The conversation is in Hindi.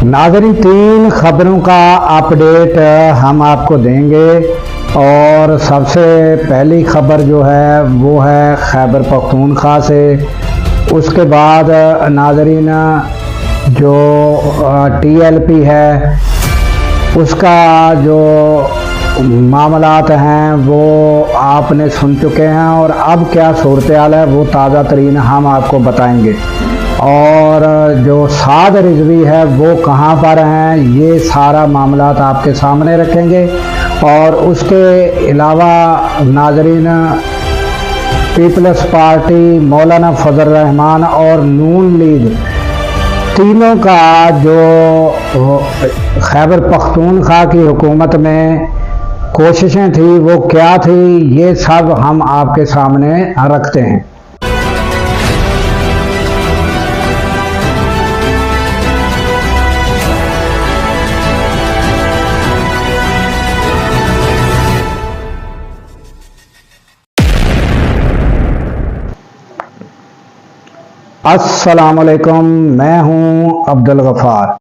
नाज़रीन, 3 खबरों का अपडेट हम आपको देंगे और सबसे पहली खबर जो है वो है खैबर पख्तूनख्वा से। उसके बाद नाज़रीन जो TLP है उसका जो मामलात हैं वो आपने सुन चुके हैं और अब क्या सूरत हाल है वो ताज़ा तरीन हम आपको बताएंगे। और जो साद रिजवी है वो कहाँ पर हैं ये सारा मामलात आपके सामने रखेंगे। और उसके अलावा नाजरीन, पीपल्स पार्टी, मौलाना फजल रहमान और नून लीग तीनों का जो खैबर पख्तूनख्वा की हुकूमत में कोशिशें थी वो क्या थी, ये सब हम आपके सामने रखते हैं। अस्सलाम वालेकुम, मैं हूं अब्दुल गफ़ार।